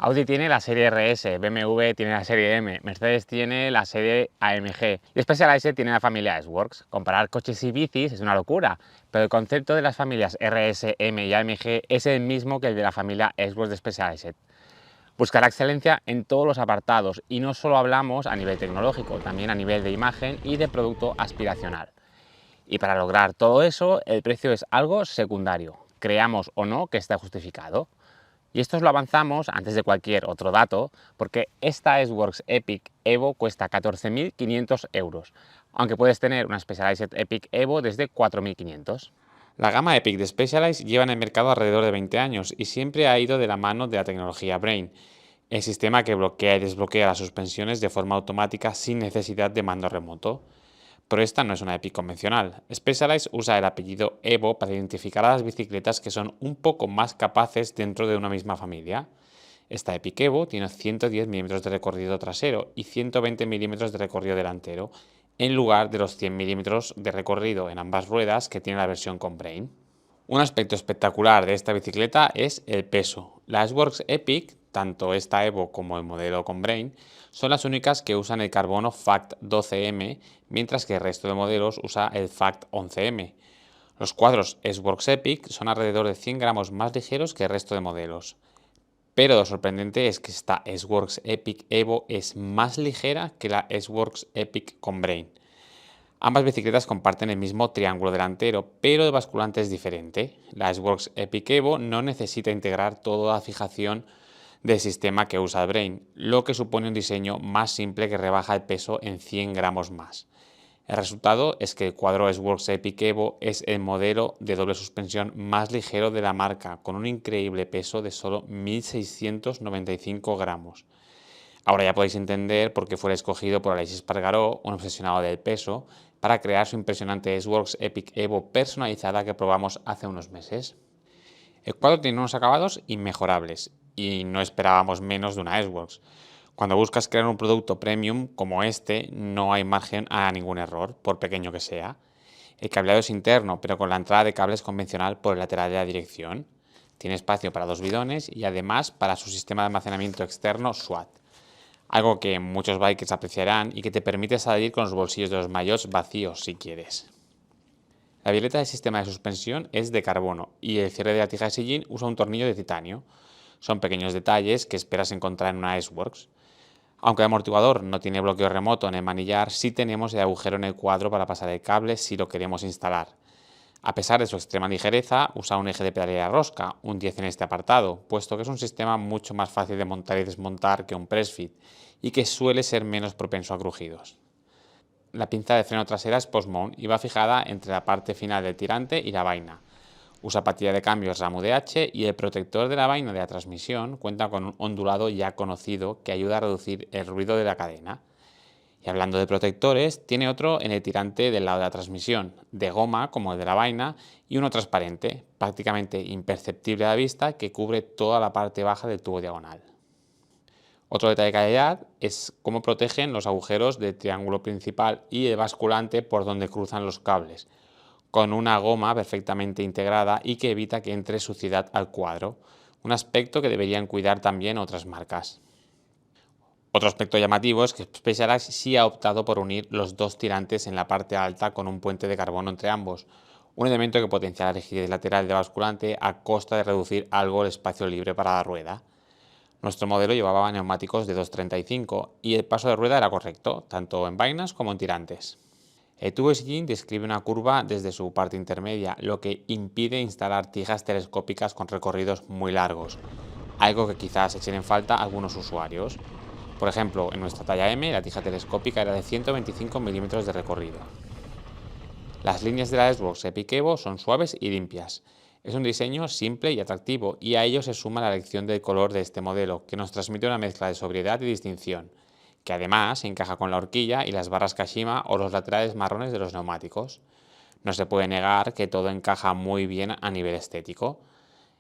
Audi tiene la serie RS, BMW tiene la serie M, Mercedes tiene la serie AMG y Specialized tiene la familia S-Works. Comparar coches y bicis es una locura, pero el concepto de las familias RS, M y AMG es el mismo que el de la familia S-Works de Specialized. Buscar la excelencia en todos los apartados y no solo hablamos a nivel tecnológico, también a nivel de imagen y de producto aspiracional. Y para lograr todo eso, el precio es algo secundario, creamos o no que esté justificado. Y esto lo avanzamos antes de cualquier otro dato, porque esta S-Works Epic Evo cuesta 14.500 euros, aunque puedes tener una Specialized Epic Evo desde 4.500. La gama Epic de Specialized lleva en el mercado alrededor de 20 años y siempre ha ido de la mano de la tecnología Brain, el sistema que bloquea y desbloquea las suspensiones de forma automática sin necesidad de mando remoto. Pero esta no es una Epic convencional. Specialized usa el apellido Evo para identificar a las bicicletas que son un poco más capaces dentro de una misma familia. Esta Epic Evo tiene 110 milímetros de recorrido trasero y 120 milímetros de recorrido delantero, en lugar de los 100 milímetros de recorrido en ambas ruedas que tiene la versión con Brain. Un aspecto espectacular de esta bicicleta es el peso. La S-Works Epic, tanto esta Evo como el modelo con Brain, son las únicas que usan el carbono FACT 12M, mientras que el resto de modelos usa el FACT 11M. Los cuadros S-Works Epic son alrededor de 100 gramos más ligeros que el resto de modelos. Pero lo sorprendente es que esta S-Works Epic Evo es más ligera que la S-Works Epic con Brain. Ambas bicicletas comparten el mismo triángulo delantero, pero el basculante es diferente. La S-Works Epic Evo no necesita integrar toda la fijación del sistema que usa el Brain, lo que supone un diseño más simple que rebaja el peso en 100 gramos más. El resultado es que el cuadro S-Works Epic Evo es el modelo de doble suspensión más ligero de la marca, con un increíble peso de solo 1.695 gramos. Ahora ya podéis entender por qué fue escogido por Aleix Espargaró, un obsesionado del peso, para crear su impresionante S-Works Epic Evo personalizada que probamos hace unos meses. El cuadro tiene unos acabados inmejorables y no esperábamos menos de una S-Works. Cuando buscas crear un producto premium como este, no hay margen a ningún error, por pequeño que sea. El cableado es interno, pero con la entrada de cables convencional por el lateral de la dirección. Tiene espacio para 2 bidones y además para su sistema de almacenamiento externo SWAT. Algo que muchos bikers apreciarán y que te permite salir con los bolsillos de los maillots vacíos si quieres. La violeta del sistema de suspensión es de carbono y el cierre de la tija de sillín usa un tornillo de titanio. Son pequeños detalles que esperas encontrar en una S-Works. Aunque el amortiguador no tiene bloqueo remoto en el manillar, sí tenemos el agujero en el cuadro para pasar el cable si lo queremos instalar. A pesar de su extrema ligereza, usa un eje de pedalera rosca, un 10 en este apartado, puesto que es un sistema mucho más fácil de montar y desmontar que un press-fit y que suele ser menos propenso a crujidos. La pinza de freno trasera es post-mount y va fijada entre la parte final del tirante y la vaina. Usa patilla de cambios RAM UDH y el protector de la vaina de la transmisión cuenta con un ondulado ya conocido que ayuda a reducir el ruido de la cadena. Y hablando de protectores, tiene otro en el tirante del lado de la transmisión, de goma como el de la vaina, y uno transparente, prácticamente imperceptible a la vista, que cubre toda la parte baja del tubo diagonal. Otro detalle de calidad es cómo protegen los agujeros del triángulo principal y el basculante por donde cruzan los cables, con una goma perfectamente integrada y que evita que entre suciedad al cuadro, un aspecto que deberían cuidar también otras marcas. Otro aspecto llamativo es que Specialized sí ha optado por unir los dos tirantes en la parte alta con un puente de carbono entre ambos, un elemento que potencia la rigidez lateral del basculante a costa de reducir algo el espacio libre para la rueda. Nuestro modelo llevaba neumáticos de 2,35 y el paso de rueda era correcto, tanto en vainas como en tirantes. El tubo de sillín describe una curva desde su parte intermedia, lo que impide instalar tijas telescópicas con recorridos muy largos, algo que quizás echen en falta algunos usuarios. Por ejemplo, en nuestra talla M, la tija telescópica era de 125 milímetros de recorrido. Las líneas de la S-Works Epic Evo son suaves y limpias. Es un diseño simple y atractivo, y a ello se suma la elección del color de este modelo, que nos transmite una mezcla de sobriedad y distinción, que además encaja con la horquilla y las barras Kashima o los laterales marrones de los neumáticos. No se puede negar que todo encaja muy bien a nivel estético.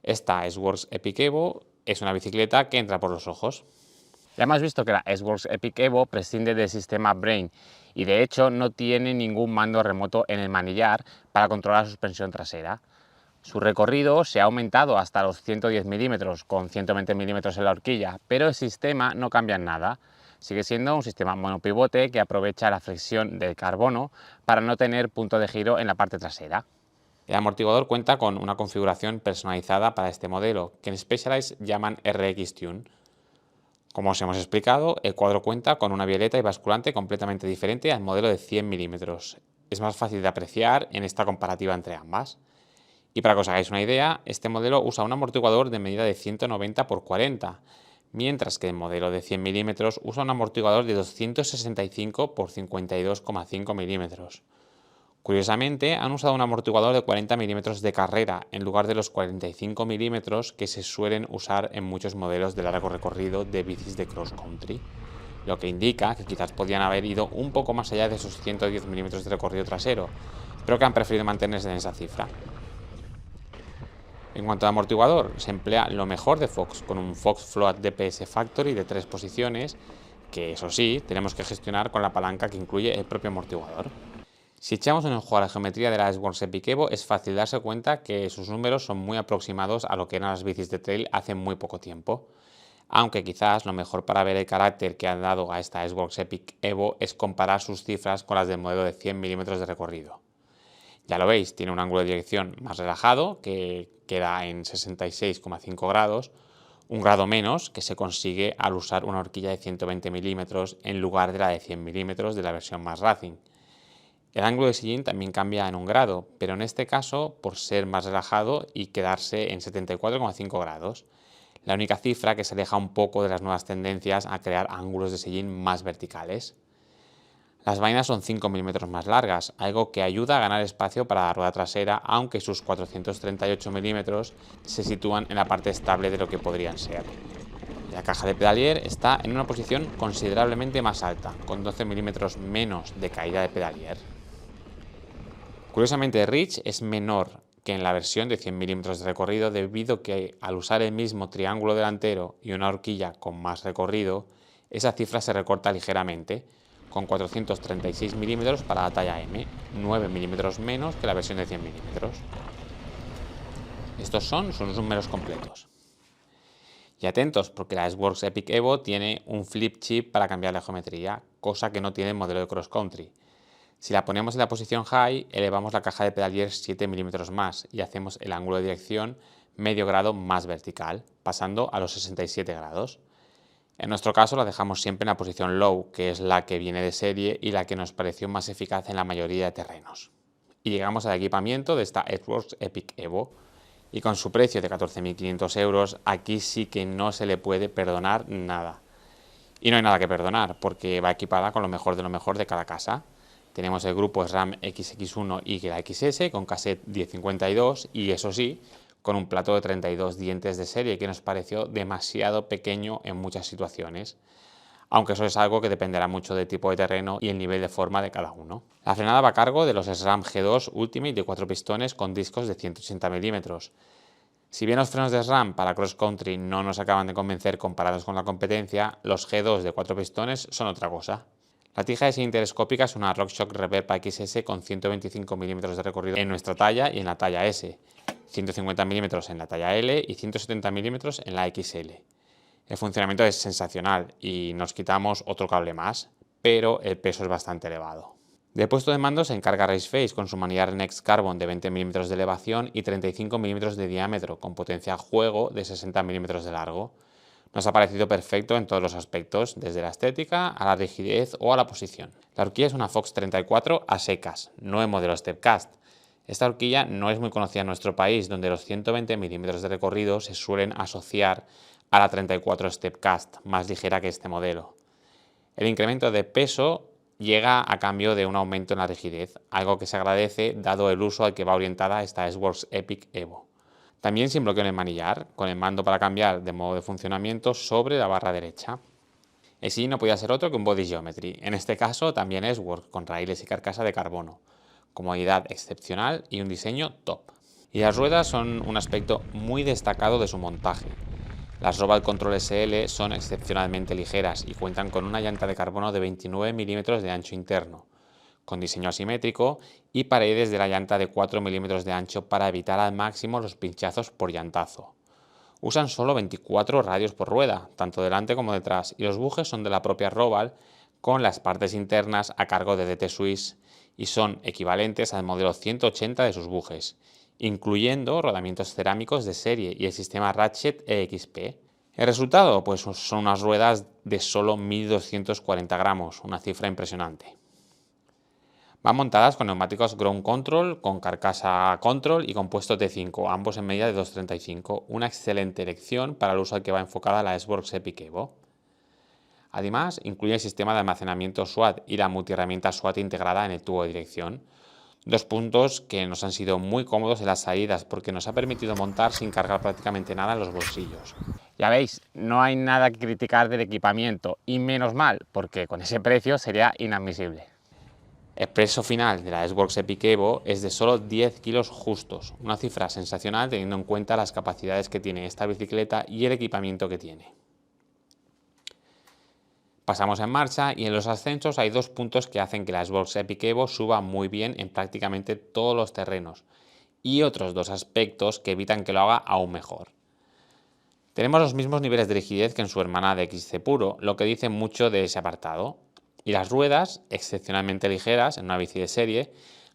Esta S-Works Epic Evo es una bicicleta que entra por los ojos. Ya hemos visto que la S-Works Epic Evo prescinde del sistema Brain y de hecho no tiene ningún mando remoto en el manillar para controlar la suspensión trasera. Su recorrido se ha aumentado hasta los 110 milímetros con 120 milímetros en la horquilla, pero el sistema no cambia en nada. Sigue siendo un sistema monopivote que aprovecha la flexión del carbono para no tener punto de giro en la parte trasera. El amortiguador cuenta con una configuración personalizada para este modelo, que en Specialized llaman RX Tune. Como os hemos explicado, el cuadro cuenta con una violeta y basculante completamente diferente al modelo de 100 milímetros. Es más fácil de apreciar en esta comparativa entre ambas. Y para que os hagáis una idea, este modelo usa un amortiguador de medida de 190 x 40, mientras que el modelo de 100 milímetros usa un amortiguador de 265 x 52,5 milímetros. Curiosamente, han usado un amortiguador de 40 milímetros de carrera en lugar de los 45 milímetros que se suelen usar en muchos modelos de largo recorrido de bicis de cross country, lo que indica que quizás podían haber ido un poco más allá de esos 110 milímetros de recorrido trasero, pero que han preferido mantenerse en esa cifra. En cuanto al amortiguador, se emplea lo mejor de Fox, con un Fox Float DPS Factory de 3 posiciones, que eso sí, tenemos que gestionar con la palanca que incluye el propio amortiguador. Si echamos un ojo a la geometría de la S-Works Epic Evo, es fácil darse cuenta que sus números son muy aproximados a lo que eran las bicis de trail hace muy poco tiempo. Aunque quizás lo mejor para ver el carácter que han dado a esta S-Works Epic Evo es comparar sus cifras con las del modelo de 100 milímetros de recorrido. Ya lo veis, tiene un ángulo de dirección más relajado, que queda en 66,5 grados, un grado menos que se consigue al usar una horquilla de 120 milímetros en lugar de la de 100 milímetros de la versión más Racing. El ángulo de sillín también cambia en un grado, pero en este caso por ser más relajado y quedarse en 74,5 grados. La única cifra que se aleja un poco de las nuevas tendencias a crear ángulos de sillín más verticales. Las vainas son 5 milímetros más largas, algo que ayuda a ganar espacio para la rueda trasera, aunque sus 438 milímetros se sitúan en la parte estable de lo que podrían ser. La caja de pedalier está en una posición considerablemente más alta, con 12 milímetros menos de caída de pedalier. Curiosamente, Reach es menor que en la versión de 100 milímetros de recorrido debido a que al usar el mismo triángulo delantero y una horquilla con más recorrido, esa cifra se recorta ligeramente, con 436 milímetros para la talla M, 9 milímetros menos que la versión de 100 milímetros. Estos son sus números completos. Y atentos, porque la S-Works Epic Evo tiene un flip chip para cambiar la geometría, cosa que no tiene el modelo de cross country. Si la ponemos en la posición high, elevamos la caja de pedalier 7 milímetros más y hacemos el ángulo de dirección medio grado más vertical, pasando a los 67 grados. En nuestro caso la dejamos siempre en la posición low, que es la que viene de serie y la que nos pareció más eficaz en la mayoría de terrenos. Y llegamos al equipamiento de esta S-Works Epic Evo, y con su precio de 14.500 euros, aquí sí que no se le puede perdonar nada. Y no hay nada que perdonar, porque va equipada con lo mejor de cada casa. Tenemos el grupo SRAM XX1 y la XS con cassette 1052 y eso sí, con un plato de 32 dientes de serie que nos pareció demasiado pequeño en muchas situaciones, aunque eso es algo que dependerá mucho del tipo de terreno y el nivel de forma de cada uno. La frenada va a cargo de los SRAM G2 Ultimate de 4 pistones con discos de 180 milímetros. Si bien los frenos de SRAM para cross country no nos acaban de convencer comparados con la competencia, los G2 de 4 pistones son otra cosa. La tija es intertelescópica, es una RockShox Reverb XS con 125 milímetros de recorrido en nuestra talla y en la talla S, 150 milímetros en la talla L y 170 milímetros en la XL. El funcionamiento es sensacional y nos quitamos otro cable más, pero el peso es bastante elevado. Del puesto de mando se encarga Raceface con su manillar Next Carbon de 20 milímetros de elevación y 35 milímetros de diámetro, con potencia a juego de 60 milímetros de largo. Nos ha parecido perfecto en todos los aspectos, desde la estética a la rigidez o a la posición. La horquilla es una Fox 34 a secas, no en modelo Stepcast. Esta horquilla no es muy conocida en nuestro país, donde los 120 milímetros de recorrido se suelen asociar a la 34 Stepcast, más ligera que este modelo. El incremento de peso llega a cambio de un aumento en la rigidez, algo que se agradece dado el uso al que va orientada esta S-Works Epic Evo. También sin bloqueo en el manillar, con el mando para cambiar de modo de funcionamiento sobre la barra derecha. El sillín no podía ser otro que un Body Geometry, en este caso también es S-Works, con raíles y carcasa de carbono, comodidad excepcional y un diseño top. Y las ruedas son un aspecto muy destacado de su montaje. Las Robal Control SL son excepcionalmente ligeras y cuentan con una llanta de carbono de 29 milímetros de ancho interno, con diseño asimétrico, y paredes de la llanta de 4 milímetros de ancho para evitar al máximo los pinchazos por llantazo. Usan solo 24 radios por rueda, tanto delante como detrás, y los bujes son de la propia Roval, con las partes internas a cargo de DT Swiss, y son equivalentes al modelo 180 de sus bujes, incluyendo rodamientos cerámicos de serie y el sistema Ratchet EXP. El resultado, pues son unas ruedas de solo 1240 gramos, una cifra impresionante. Van montadas con neumáticos Ground Control, con carcasa Control y compuesto T5, ambos en medida de 2,35, una excelente elección para el uso al que va enfocada la S-Works Epic Evo. Además, incluye el sistema de almacenamiento SWAT y la multiherramienta SWAT integrada en el tubo de dirección, dos puntos que nos han sido muy cómodos en las salidas porque nos ha permitido montar sin cargar prácticamente nada en los bolsillos. Ya veis, no hay nada que criticar del equipamiento, y menos mal, porque con ese precio sería inadmisible. El peso final de la S-Works Epic Evo es de solo 10 kilos justos, una cifra sensacional teniendo en cuenta las capacidades que tiene esta bicicleta y el equipamiento que tiene. Pasamos en marcha y en los ascensos hay dos puntos que hacen que la S-Works Epic Evo suba muy bien en prácticamente todos los terrenos, y otros dos aspectos que evitan que lo haga aún mejor. Tenemos los mismos niveles de rigidez que en su hermana de XC Puro, lo que dice mucho de ese apartado. Y las ruedas, excepcionalmente ligeras en una bici de serie,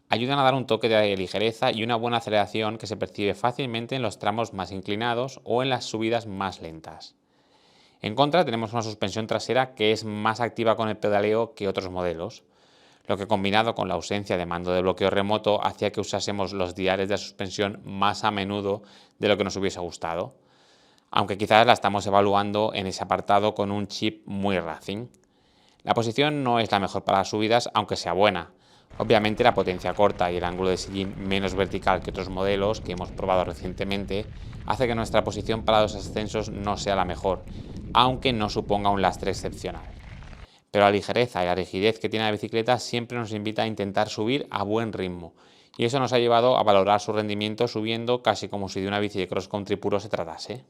ayudan a dar un toque de ligereza y una buena aceleración que se percibe fácilmente en los tramos más inclinados o en las subidas más lentas. En contra, tenemos una suspensión trasera que es más activa con el pedaleo que otros modelos, lo que combinado con la ausencia de mando de bloqueo remoto hacía que usásemos los diales de la suspensión más a menudo de lo que nos hubiese gustado, aunque quizás la estamos evaluando en ese apartado con un chip muy racing. La posición no es la mejor para las subidas, aunque sea buena. Obviamente la potencia corta y el ángulo de sillín menos vertical que otros modelos que hemos probado recientemente hace que nuestra posición para los ascensos no sea la mejor, aunque no suponga un lastre excepcional. Pero la ligereza y la rigidez que tiene la bicicleta siempre nos invita a intentar subir a buen ritmo, y eso nos ha llevado a valorar su rendimiento subiendo casi como si de una bici de cross country puro se tratase.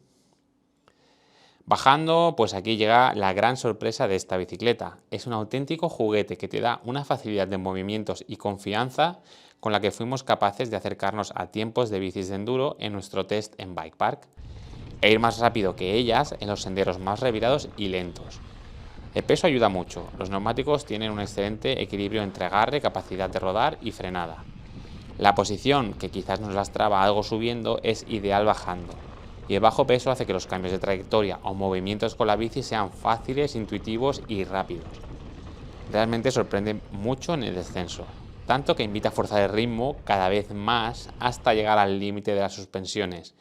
Bajando, pues aquí llega la gran sorpresa de esta bicicleta. Es un auténtico juguete que te da una facilidad de movimientos y confianza con la que fuimos capaces de acercarnos a tiempos de bicis de enduro en nuestro test en Bike Park e ir más rápido que ellas en los senderos más revirados y lentos. El peso ayuda mucho. Los neumáticos tienen un excelente equilibrio entre agarre, capacidad de rodar y frenada. La posición, que quizás nos lastraba algo subiendo, es ideal bajando. Y el bajo peso hace que los cambios de trayectoria o movimientos con la bici sean fáciles, intuitivos y rápidos. Realmente sorprende mucho en el descenso, tanto que invita a forzar el ritmo cada vez más hasta llegar al límite de las suspensiones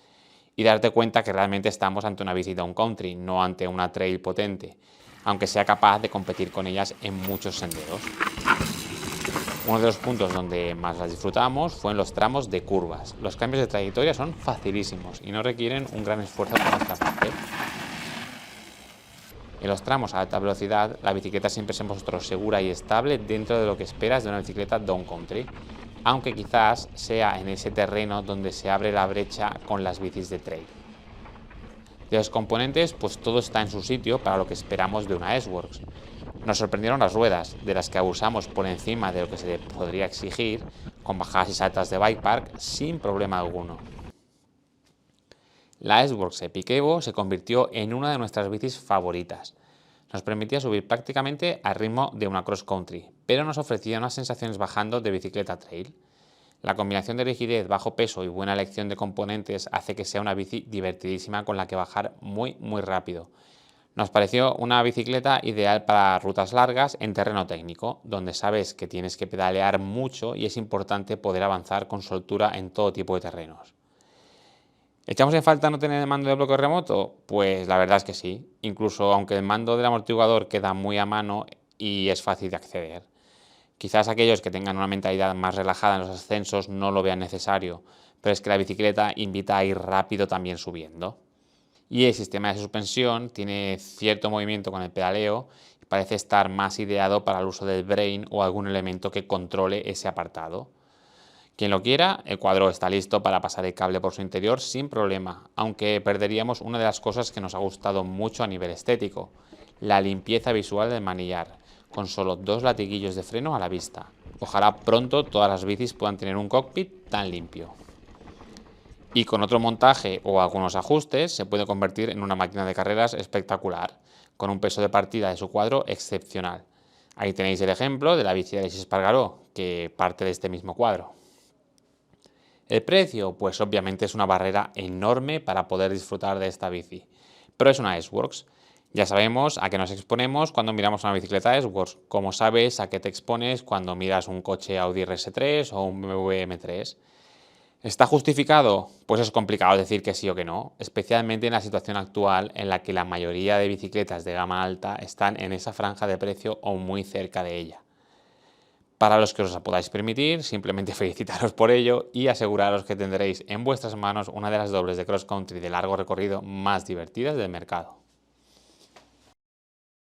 y darte cuenta que realmente estamos ante una bici down country, no ante una trail potente, aunque sea capaz de competir con ellas en muchos senderos. Uno de los puntos donde más las disfrutamos fue en los tramos de curvas. Los cambios de trayectoria son facilísimos y no requieren un gran esfuerzo por nuestra parte. En los tramos a alta velocidad, la bicicleta siempre se mostró segura y estable dentro de lo que esperas de una bicicleta down country, aunque quizás sea en ese terreno donde se abre la brecha con las bicis de trail. De los componentes, pues todo está en su sitio para lo que esperamos de una S-Works. Nos sorprendieron las ruedas, de las que abusamos por encima de lo que se le podría exigir, con bajadas y saltas de Bike Park sin problema alguno. La S-Works Epic Evo se convirtió en una de nuestras bicis favoritas. Nos permitía subir prácticamente al ritmo de una cross country, pero nos ofrecía unas sensaciones bajando de bicicleta trail. La combinación de rigidez, bajo peso y buena elección de componentes hace que sea una bici divertidísima con la que bajar muy rápido. Nos pareció una bicicleta ideal para rutas largas en terreno técnico, donde sabes que tienes que pedalear mucho y es importante poder avanzar con soltura en todo tipo de terrenos. ¿Echamos en falta no tener el mando de bloqueo remoto? Pues la verdad es que sí, incluso aunque el mando del amortiguador queda muy a mano y es fácil de acceder. Quizás aquellos que tengan una mentalidad más relajada en los ascensos no lo vean necesario, pero es que la bicicleta invita a ir rápido también subiendo. Y el sistema de suspensión tiene cierto movimiento con el pedaleo y parece estar más ideado para el uso del brain o algún elemento que controle ese apartado. Quien lo quiera, el cuadro está listo para pasar el cable por su interior sin problema, aunque perderíamos una de las cosas que nos ha gustado mucho a nivel estético, la limpieza visual del manillar, con solo 2 latiguillos de freno a la vista. Ojalá pronto todas las bicis puedan tener un cockpit tan limpio. Y con otro montaje o algunos ajustes se puede convertir en una máquina de carreras espectacular, con un peso de partida de su cuadro excepcional. Ahí tenéis el ejemplo de la bici de Aleix Espargaró, que parte de este mismo cuadro. El precio, pues obviamente es una barrera enorme para poder disfrutar de esta bici, pero es una S-Works. Ya sabemos a qué nos exponemos cuando miramos una bicicleta S-Works, como sabes a qué te expones cuando miras un coche Audi RS3 o un BMW M3. ¿Está justificado? Pues es complicado decir que sí o que no, especialmente en la situación actual en la que la mayoría de bicicletas de gama alta están en esa franja de precio o muy cerca de ella. Para los que os la podáis permitir, simplemente felicitaros por ello y aseguraros que tendréis en vuestras manos una de las dobles de cross country de largo recorrido más divertidas del mercado.